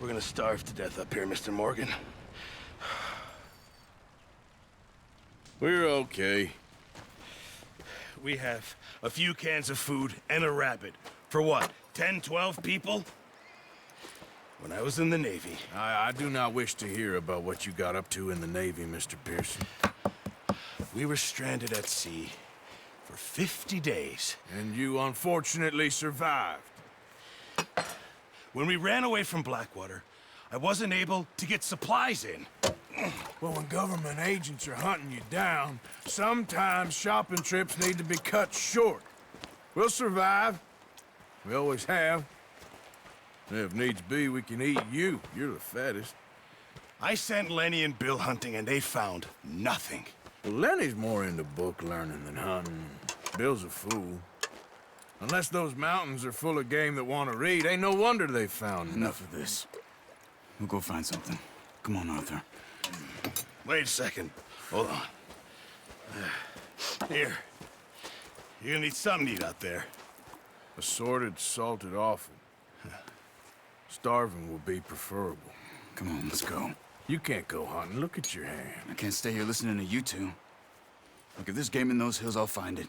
We're gonna starve to death up here, Mr. Morgan. We're okay. We have a few cans of food and a rabbit. For what, 10, 12 people? When I was in the Navy... I do not wish to hear about what you got up to in the Navy, Mr. Pearson. We were stranded at sea for 50 days. And you unfortunately survived. When we ran away from Blackwater, I wasn't able to get supplies in. Well, when government agents are hunting you down, sometimes shopping trips need to be cut short. We'll survive. We always have. And if needs be, we can eat you. You're the fattest. I sent Lenny and Bill hunting, and they found nothing. Well, Lenny's more into book learning than hunting. Bill's a fool. Unless those mountains are full of game that want to read, ain't no wonder they found Enough of this. We'll go find something. Come on, Arthur. Wait a second. Hold on. Here. You're gonna need something to eat out there. Assorted, salted offal. Starving will be preferable. Come on, let's go. You can't go hunting. Look at your hand. I can't stay here listening to you two. Look, if there's game in those hills, I'll find it.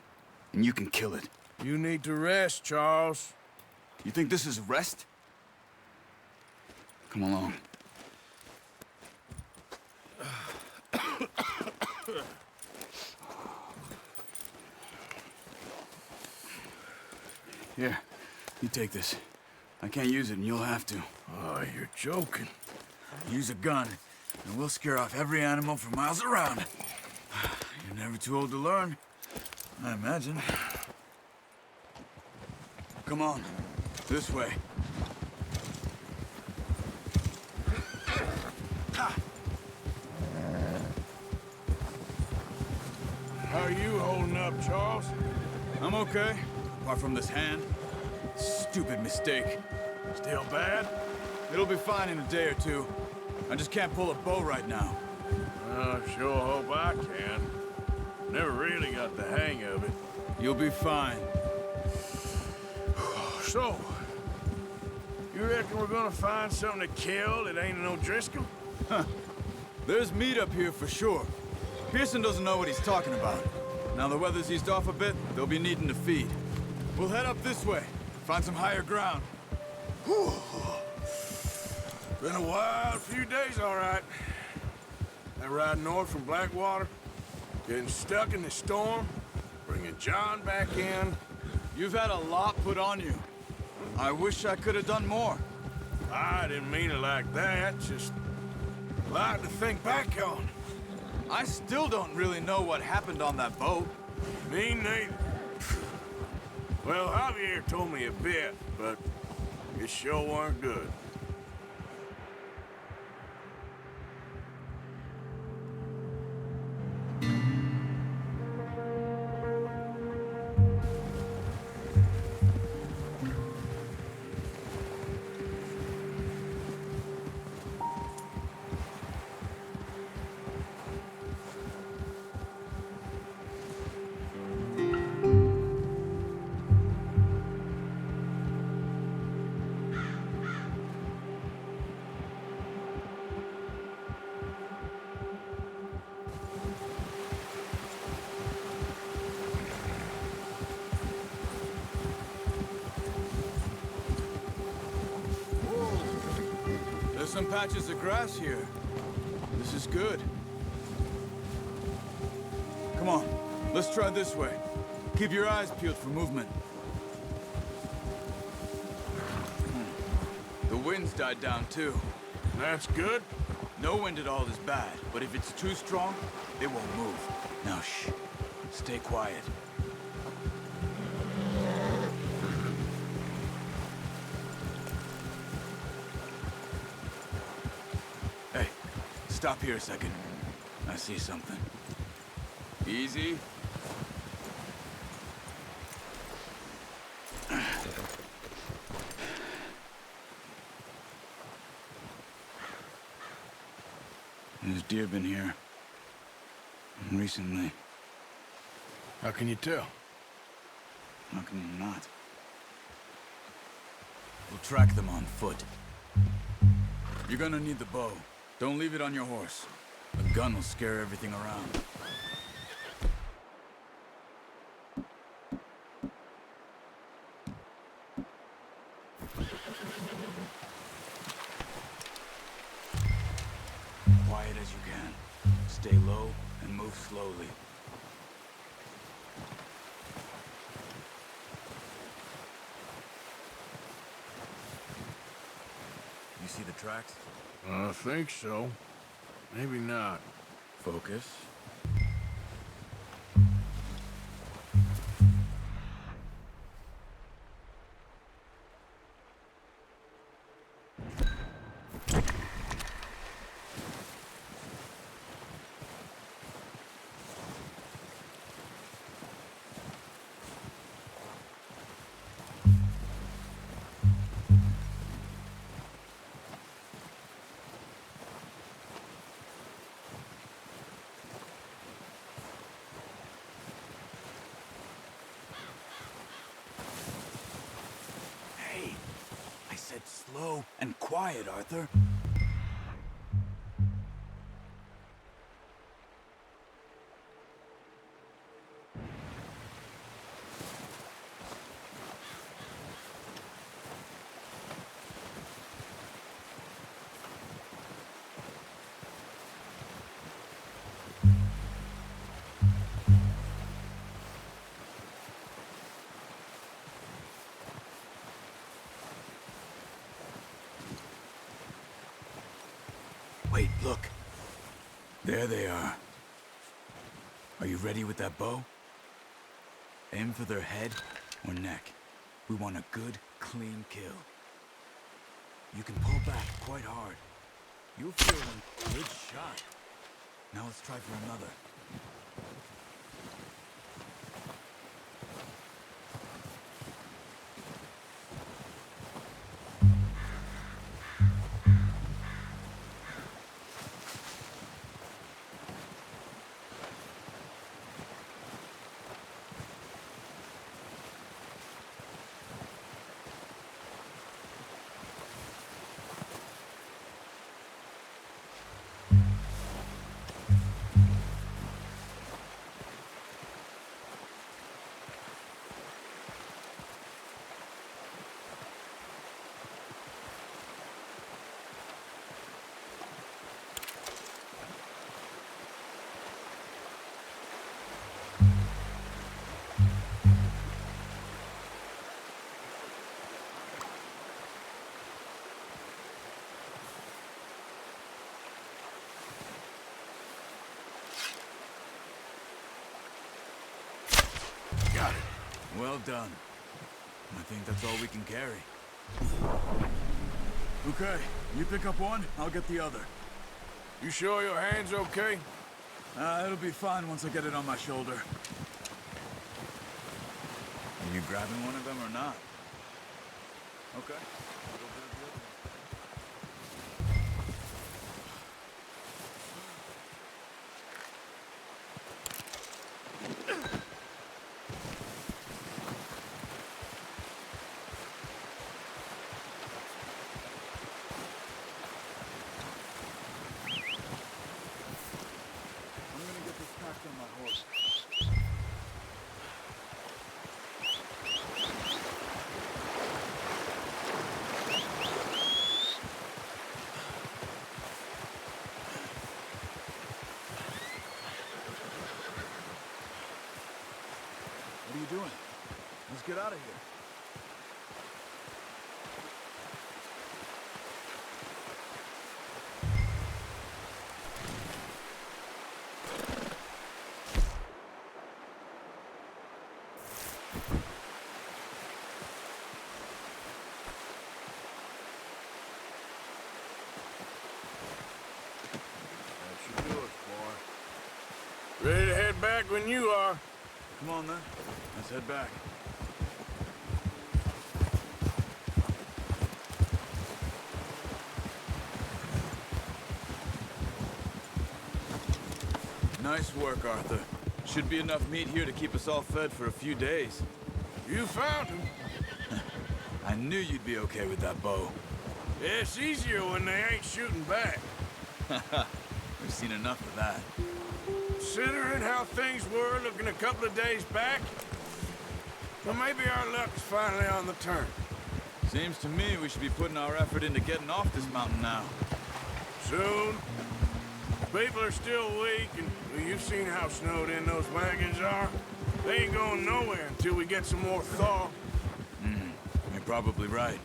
And you can kill it. You need to rest, Charles. You think this is rest? Come along. Here, you take this. I can't use it, and you'll have to. Oh, you're joking. Use a gun, and we'll scare off every animal for miles around. You're never too old to learn, I imagine. Come on, this way. How are you holding up, Charles? I'm okay, apart from this hand. Stupid mistake. Still bad? It'll be fine in a day or two. I just can't pull a bow right now. I sure hope I can. Never really got the hang of it. You'll be fine. So, you reckon we're gonna find something to kill that ain't no Driscoll? There's meat up here for sure. Pearson doesn't know what he's talking about. Now the weather's eased off a bit, they'll be needing to feed. We'll head up this way, find some higher ground. Whew. Been a wild few days, all right. That ride north from Blackwater, getting stuck in the storm, bringing John back in. You've had a lot put on you. I wish I could have done more. I didn't mean it like that, just a lot to think back on. I still don't really know what happened on that boat. Me neither. Well, Javier told me a bit, but it sure weren't good. There's some patches of grass here. This is good. Come on, let's try this way. Keep your eyes peeled for movement. The wind's died down too. That's good. No wind at all is bad, but if it's too strong, it won't move. Now shh, stay quiet. Hey, stop here a second. I see something. Easy. There's deer been here. Recently. How can you tell? How can you not? We'll track them on foot. You're gonna need the bow. Don't leave it on your horse. A gun will scare everything around. Quiet as you can. Stay low and move slowly. You see the tracks? I think so. Maybe not. Focus. I said slow and quiet, Arthur. Wait, look. There they are. Are you ready with that bow? Aim for their head or neck. We want a good, clean kill. You can pull back quite hard. You'll feel one good shot. Now let's try for another. Got it. Well done. I think that's all we can carry. Okay, you pick up one, I'll get the other. You sure your hand's okay? It'll be fine once I get it on my shoulder. Are you grabbing one of them or not? Okay. On my horse. What are you doing? Let's get out of here. Ready to head back when you are. Come on, then. Let's head back. Nice work, Arthur. Should be enough meat here to keep us all fed for a few days. You found him. I knew you'd be okay with that bow. Yeah, it's easier when they ain't shooting back. We've seen enough of that. Considering how things were looking a couple of days back, well, maybe our luck's finally on the turn. Seems to me we should be putting our effort into getting off this mountain now. Soon. People are still weak, and well, you've seen how snowed in those wagons are. They ain't going nowhere until we get some more thaw. You're probably right.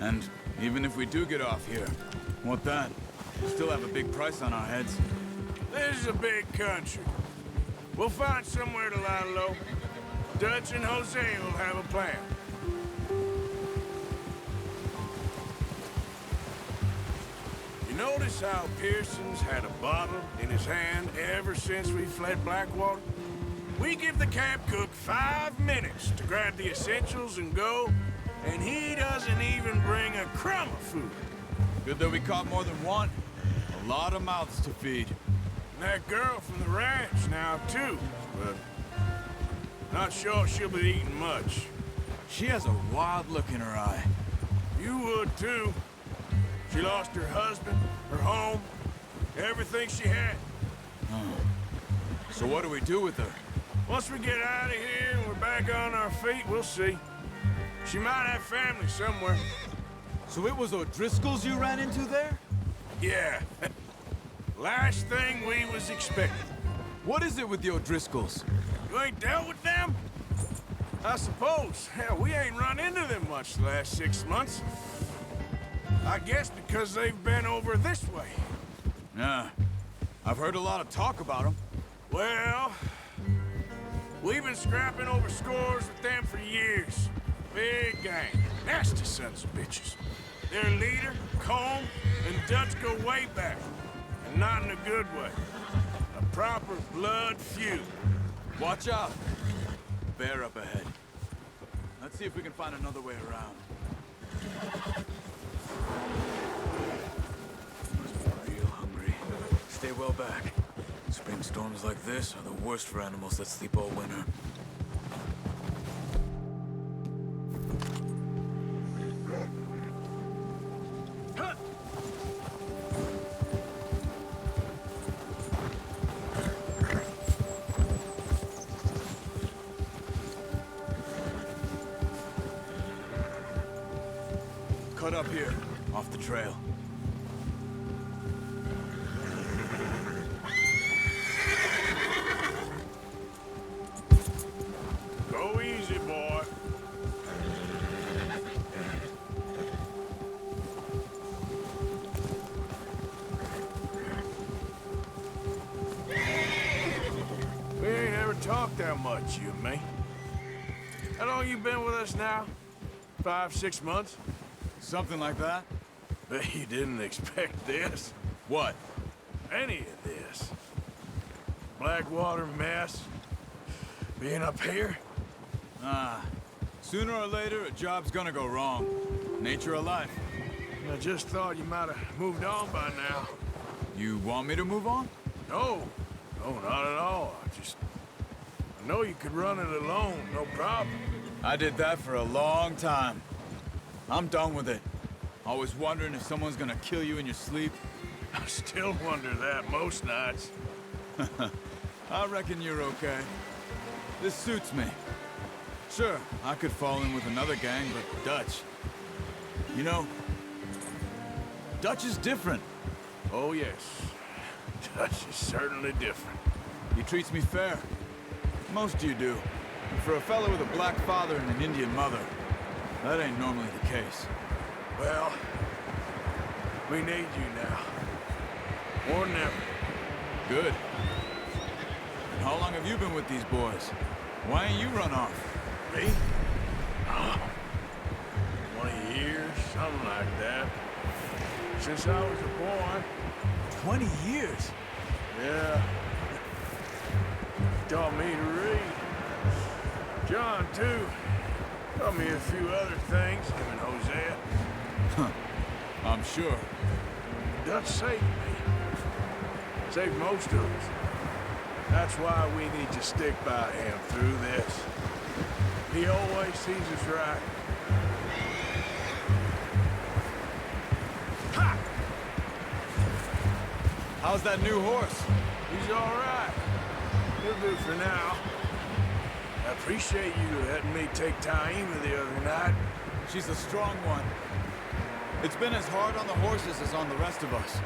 And even if we do get off here, what then? We still have a big price on our heads. This is a big country. We'll find somewhere to lie low. Dutch and Jose will have a plan. You notice how Pearson's had a bottle in his hand ever since we fled Blackwater? We give the camp cook 5 minutes to grab the essentials and go, and he doesn't even bring a crumb of food. Good that we caught more than one. A lot of mouths to feed. And that girl from the ranch now, too, but not sure she'll be eating much. She has a wild look in her eye. You would, too. She lost her husband, her home, everything she had. So what do we do with her? Once we get out of here and we're back on our feet, we'll see. She might have family somewhere. So it was O'Driscoll's you ran into there? Yeah. Last thing we was expecting. What is it with the O'Driscolls? You ain't dealt with them? I suppose. Hell, we ain't run into them much the last 6 months. I guess because they've been over this way. Yeah. I've heard a lot of talk about them. Well, we've been scrapping over scores with them for years. Big gang. Nasty sons of bitches. Their leader, Combe, and Dutch go way back. And not in a good way. A proper blood feud. Watch out. Bear up ahead. Let's see if we can find another way around. Must be real hungry. Stay well back. Spring storms like this are the worst for animals that sleep all winter. Cut up here, off the trail. Go easy, boy. We ain't ever talked that much, you and me. How long you been with us now? 5, 6 months? Something like that? Bet you didn't expect this. What? Any of this. Blackwater mess. Being up here. Sooner or later, a job's gonna go wrong. Nature of life. I just thought you might have moved on by now. You want me to move on? No. No, not at all. I know you could run it alone, no problem. I did that for a long time. I'm done with it. Always wondering if someone's gonna kill you in your sleep. I still wonder that most nights. I reckon you're okay. This suits me. Sure, I could fall in with another gang, but Dutch... You know, Dutch is different. Oh, yes. Dutch is certainly different. He treats me fair. Most of you do. And for a fellow with a black father and an Indian mother, that ain't normally the case. Well, we need you now. More than ever. Good. And how long have you been with these boys? Why ain't you run off? Me? 20 years, something like that. Since I was a boy. 20 years? Yeah. Taught me to read. John, too. Taught me a few other things, him and Hosea. I'm sure. Dutch saved me. Saved most of us. That's why we need to stick by him through this. He always sees us right. How's that new horse? He's all right. He'll do for now. I appreciate you letting me take Taima the other night. She's a strong one. It's been as hard on the horses as on the rest of us.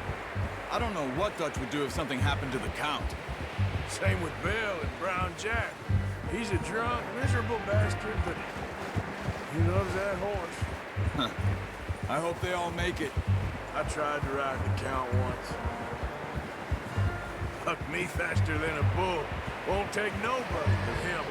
I don't know what Dutch would do if something happened to the Count. Same with Bill and Brown Jack. He's a drunk, miserable bastard, but he loves that horse. I hope they all make it. I tried to ride the Count once. Bucked me faster than a bull. Won't take nobody but him.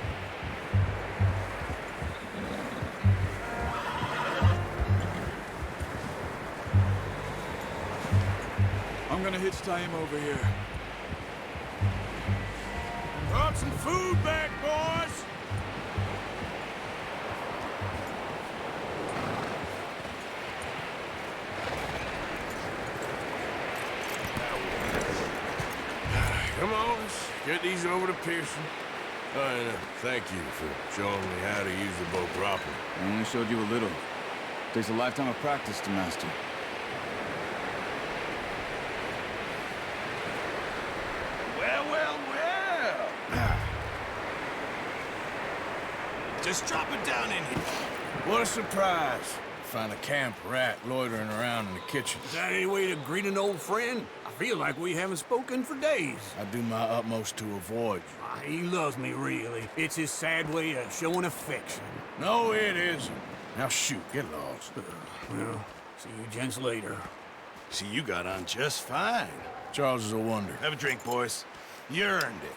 I'm gonna hitch Taima over here. Brought some food back, boys! Come on, let's get these over to Pearson. And thank you for showing me how to use the bow properly. I only showed you a little. Takes a lifetime of practice to master. Well, well, well. Just drop it down in here. What a surprise. Find a camp rat loitering around in the kitchen. Is that any way to greet an old friend? I feel like we haven't spoken for days. I do my utmost to avoid you. He loves me, really. It's his sad way of showing affection. No, it isn't. Now shoot, get lost. Well, see you gents later. See, you got on just fine. Charles is a wonder. Have a drink, boys. You earned it.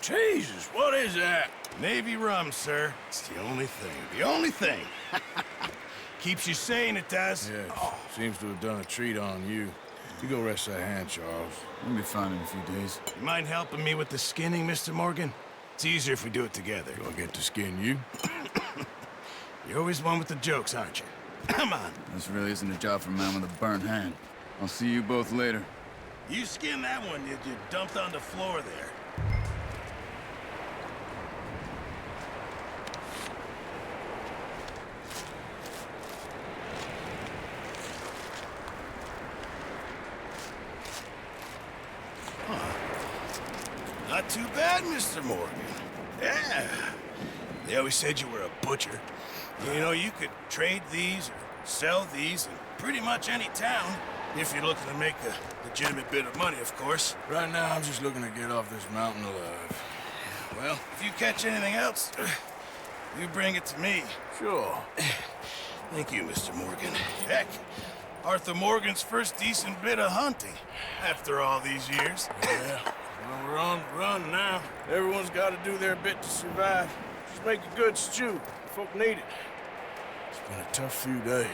Jesus, what is that? Navy rum, sir. It's the only thing. The only thing. Keeps you sane, it does. Yes, seems to have done a treat on you. You go rest that hand, Charles. We'll be fine in a few days. You mind helping me with the skinning, Mr. Morgan? It's easier if we do it together. Do I get to skin you? You're always one with the jokes, aren't you? Come on. This really isn't a job for a man with a burnt hand. I'll see you both later. You skin that one you dumped on the floor there. Not too bad, Mr. Morgan. Yeah. They always said you were a butcher. You know, you could trade these or sell these in pretty much any town, if you're looking to make a legitimate bit of money, of course. Right now, I'm just looking to get off this mountain alive. Well, if you catch anything else, you bring it to me. Sure. Thank you, Mr. Morgan. Heck, Arthur Morgan's first decent bit of hunting after all these years. Yeah. Well, we're on the run now. Everyone's got to do their bit to survive. Just make a good stew. Folk need it. It's been a tough few days.